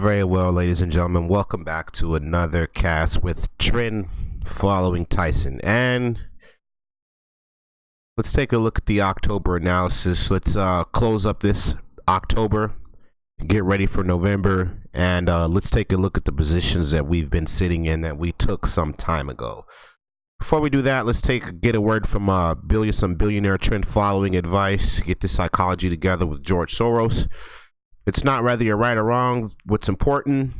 Very well, ladies and gentlemen. Welcome back to another cast with trend following Tyson. And let's take a look at the October analysis. Let's close up this October, get ready for November, and let's take a look at the positions that we've been sitting in that we took some time ago. Before we do that, let's get a word from some billionaire trend following advice. Get the psychology together with George Soros. It's not whether you're right or wrong, what's important,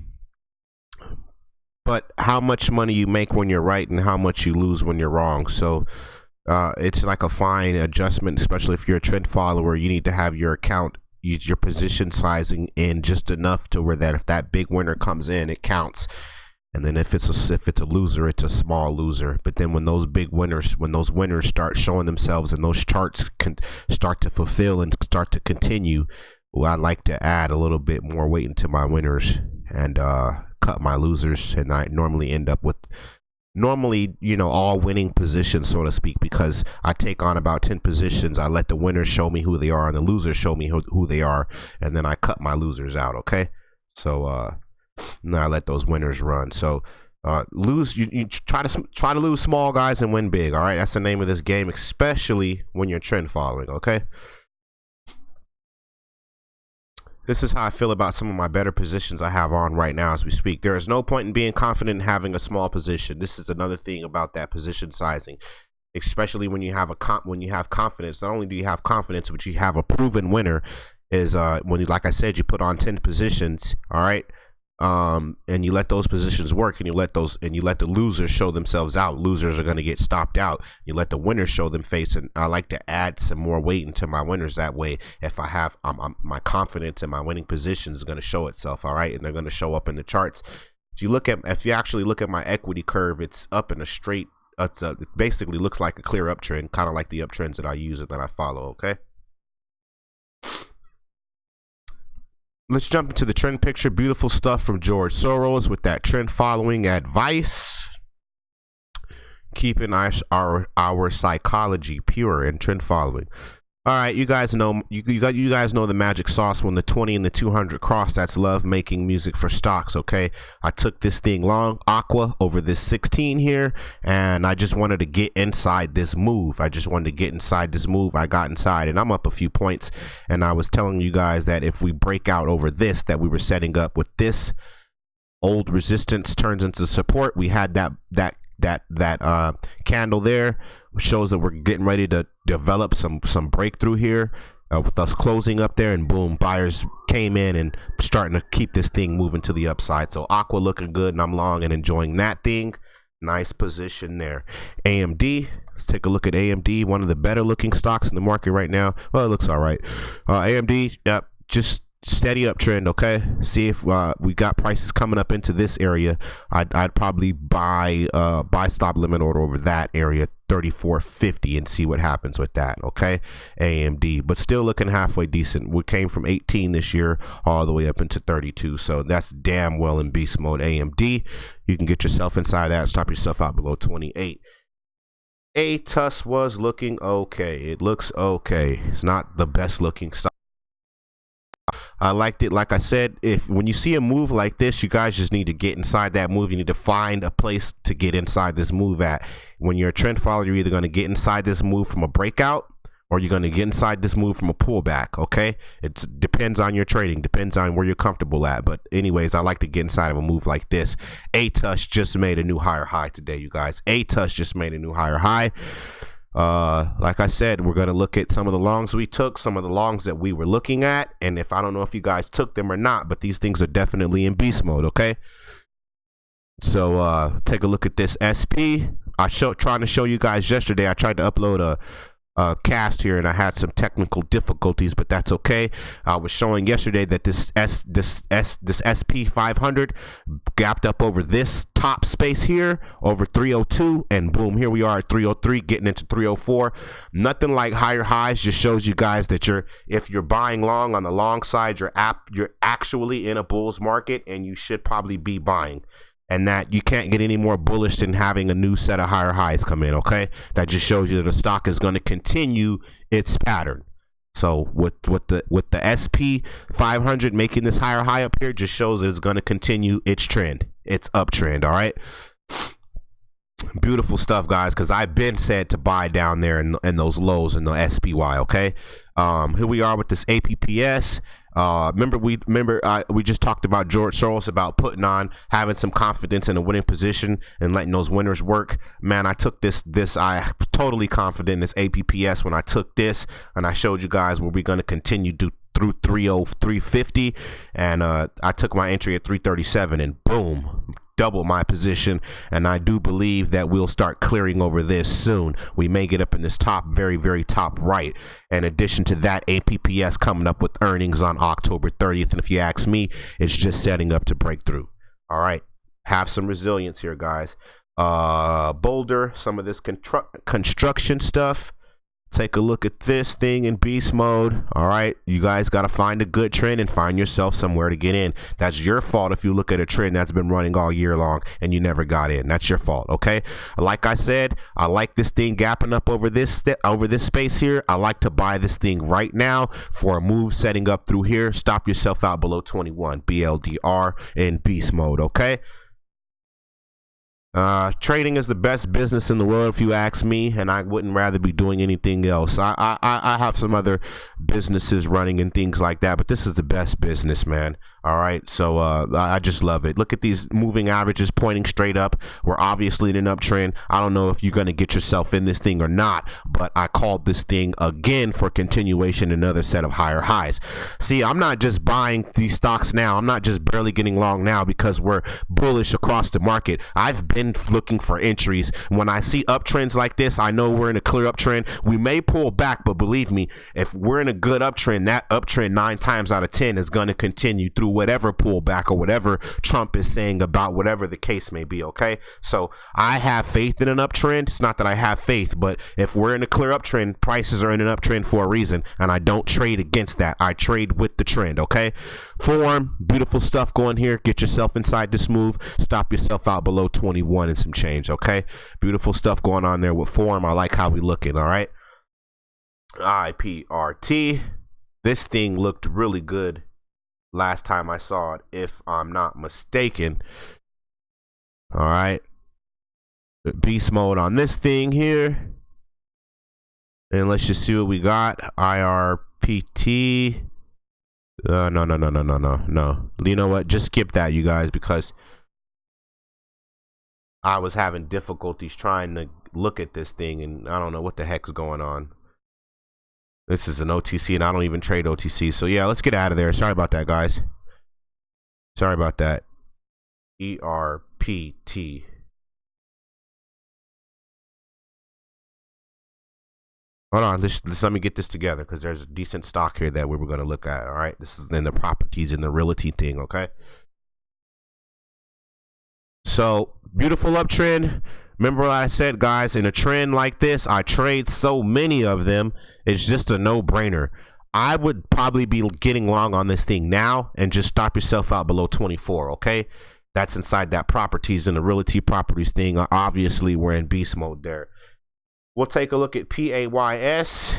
but how much money you make when you're right and how much you lose when you're wrong. So it's like a fine adjustment, especially if you're a trend follower. You need to have your account, your position sizing in just enough to where that if that big winner comes in, it counts. And then if it's a loser, it's a small loser. But then when those winners start showing themselves and those charts can start to fulfill and start to continue, well, I like to add a little bit more weight into my winners and cut my losers. And I normally end up with all winning positions, so to speak, because I take on about 10 positions. I let the winners show me who they are and the losers show me who they are. And then I cut my losers out. Okay. So now I let those winners run. So you try to lose small guys and win big. All right. That's the name of this game, especially when you're trend following. Okay. This is how I feel about some of my better positions I have on right now as we speak. There is no point in being confident in having a small position. This is another thing about that position sizing, especially when you have confidence. Not only do you have confidence, but you have a proven winner. Is like I said, you put on 10 positions, all right, and you let those positions work, and you let the losers show themselves out. Losers are going to get stopped out. You let the winners show them face, and I like to add some more weight into my winners. That way, if I have my confidence in my winning position is going to show itself, all right, and they're going to show up in the charts. If you actually look at my equity curve, it's up in a straight. It basically looks like a clear uptrend, kind of like the uptrends that I use and that I follow. Okay. Let's jump into the trend picture. Beautiful stuff from George Soros with that trend following advice. Keeping our psychology pure and trend following. All right, you guys know you guys know the magic sauce when the 20 and the 200 cross. That's love making music for stocks. Okay, I took this thing long, AQUA, over this 16 here, and I just wanted to get inside this move. I got inside, and I'm up a few points. And I was telling you guys that if we break out over this, that we were setting up with this old resistance turns into support. We had that candle there, which shows that we're getting ready to develop some breakthrough here with us closing up there, and boom, buyers came in and starting to keep this thing moving to the upside. So AQUA looking good, and I'm long and enjoying that thing. Nice position there. AMD, let's take a look at AMD, one of the better looking stocks in the market right now. Well, it looks all right. AMD, yep, just steady uptrend. Okay, see if we got prices coming up into this area. I'd probably buy stop limit order over that area, 34.50, and see what happens with that. Okay, AMD, but still looking halfway decent. We came from 18 this year all the way up into 32, so that's damn well in beast mode. AMD, you can get yourself inside that, stop yourself out below 28. ATUS was looking okay. It looks okay. It's not the best looking stock. I liked it. Like I said, when you see a move like this, you guys just need to get inside that move. You need to find a place to get inside this move at. When you're a trend follower, you're either going to get inside this move from a breakout, or you're going to get inside this move from a pullback. Okay, it depends on your trading, depends on where you're comfortable at. But anyways, I like to get inside of a move like this. ATUS just made a new higher high today, you guys. ATUS just made a new higher high. Like I said, we're going to look at some of the longs we took, some of the longs that we were looking at, and if I don't know if you guys took them or not, but these things are definitely in beast mode. Okay, so take a look at this SP. Trying to show you guys yesterday, I tried to upload a cast here and I had some technical difficulties, but that's okay. I was showing yesterday that this SP 500 gapped up over this top space here over 302, and boom, here we are at 303, getting into 304. Nothing like higher highs. Just shows you guys that if you're buying long on the long side, you're actually in a bull's market, and you should probably be buying. And that you can't get any more bullish than having a new set of higher highs come in. Okay, that just shows you that the stock is going to continue its pattern. So with the SP 500 making this higher high up here just shows that it's going to continue its trend, its uptrend. All right. Beautiful stuff, guys, because I've been said to buy down there in those lows in the SPY. Okay. Here we are with this APPS. We just talked about George Soros about putting on, having some confidence in a winning position and letting those winners work. Man, I took I totally confident in this APPS when I took this, and I showed you guys where we're going to continue through 350, and I took my entry at 337, and boom, double my position. And I do believe that we'll start clearing over this soon. We may get up in this top, very, very top right. In addition to that, APPS coming up with earnings on October 30th. And if you ask me, it's just setting up to break through. All right. Have some resilience here, guys. Boulder, some of this construction stuff. Take a look at this thing in beast mode. All right, you guys got to find a good trend and find yourself somewhere to get in. That's your fault if you look at a trend that's been running all year long and you never got in. That's your fault. Okay, like I said, I like this thing gapping up over this space here. I like to buy this thing right now for a move setting up through here. Stop yourself out below 21 BLDR in beast mode. Okay. Trading is the best business in the world, if you ask me, and I wouldn't rather be doing anything else. I have some other businesses running and things like that, but this is the best business, man. All right, so I just love it. Look at these moving averages pointing straight up. We're obviously in an uptrend. I don't know if you're going to get yourself in this thing or not, but I called this thing again for continuation, another set of higher highs. See, I'm not just buying these stocks now. I'm not just barely getting long now because we're bullish across the market. I've been looking for entries. When I see uptrends like this, I know we're in a clear uptrend. We may pull back, but believe me, if we're in a good uptrend, that uptrend 9 times out of 10 is going to continue through whatever pullback or whatever Trump is saying about whatever the case may be. Okay, so I have faith in an uptrend. It's not that I have faith, but if we're in a clear uptrend, prices are in an uptrend for a reason, and I don't trade against that. I trade with the trend. Okay, form, beautiful stuff going here. Get yourself inside this move. Stop yourself out below 21 and some change. Okay, beautiful stuff going on there with form. I like how we looking. All right, EPRT. This thing looked really good last time I saw it, if I'm not mistaken. All right, beast mode on this thing here, and let's just see what we got. IRPT. No. You know what? Just skip that, you guys, because I was having difficulties trying to look at this thing, and I don't know what the heck's going on. This is an OTC, and I don't even trade OTC. So, yeah, let's get out of there. Sorry about that, guys. Sorry about that. ERPT. Hold on. Let me get this together because there's a decent stock here that we were going to look at. All right. This is in the properties and the realty thing. Okay. So, beautiful uptrend. Remember what I said, guys, in a trend like this, I trade so many of them. It's just a no-brainer. I would probably be getting long on this thing now and just stop yourself out below 24, okay? That's inside that properties and the realty properties thing. Obviously, we're in beast mode there. We'll take a look at PAYS,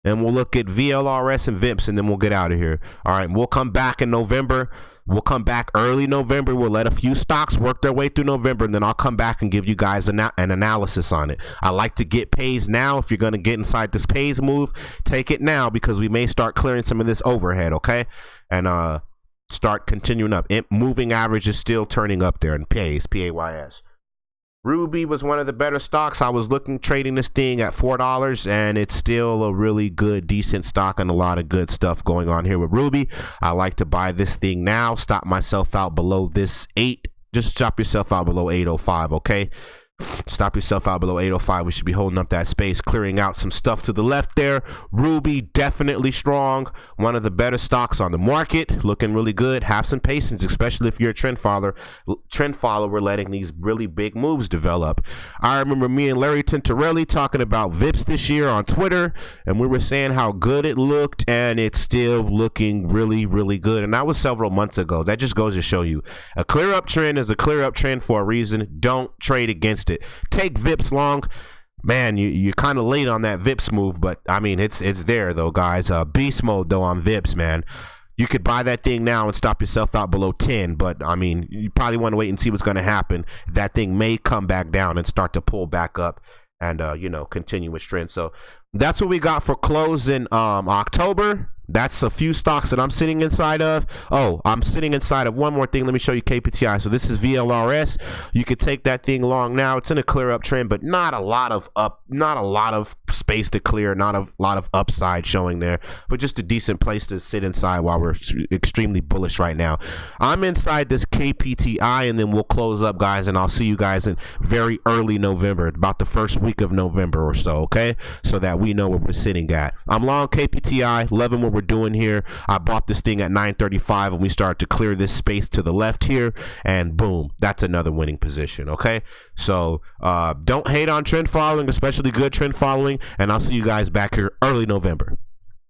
and we'll look at VLRS and VIPs, and then we'll get out of here. All right, we'll come back in November. We'll come back early November. We'll let a few stocks work their way through November, and then I'll come back and give you guys an analysis on it. I like to get pays now. If you're going to get inside this pays move, take it now because we may start clearing some of this overhead, okay? And start continuing up. Moving average is still turning up there in pays, PAYS. RUBI was one of the better stocks. I was trading this thing at $4, and it's still a really good, decent stock, and a lot of good stuff going on here with RUBI. I like to buy this thing now. Stop myself out below this 8. Just stop yourself out below 805, okay? Stop yourself out below 805. We should be holding up that space, clearing out some stuff to the left there. RUBI definitely strong. One of the better stocks on the market. Looking really good. Have some patience, especially if you're a trend follower. We're letting these really big moves develop. I remember me and Larry Tintorelli talking about VIPs this year on Twitter, and we were saying how good it looked, and it's still looking really, really good. And that was several months ago. That just goes to show you a clear uptrend is a clear uptrend for a reason. Don't trade against it. Take VIPs long. Man, you're kind of late on that Vips move, but I mean it's there though, guys. Beast mode though on Vips, man. You could buy that thing now and stop yourself out below 10, but I mean you probably want to wait and see what's going to happen. That thing may come back down and start to pull back up and you know, continue its trend. So that's what we got for closing October. That's a few stocks that I'm sitting inside of. Oh, I'm sitting inside of one more thing. Let me show you KPTI. So this is VLRS. You could take that thing long now. It's in a clear up trend, but not a lot of space to clear, not a lot of upside showing there, but just a decent place to sit inside while we're extremely bullish right now. I'm inside this KPTI, and then we'll close up, guys, and I'll see you guys in very early November, about the first week of November or so, okay? So that we know where we're sitting at. I'm long KPTI, loving what we're doing here. I bought this thing at 935 and we start to clear this space to the left here, and boom, that's another winning position. Okay, so don't hate on trend following, especially good trend following, and I'll see you guys back here early November.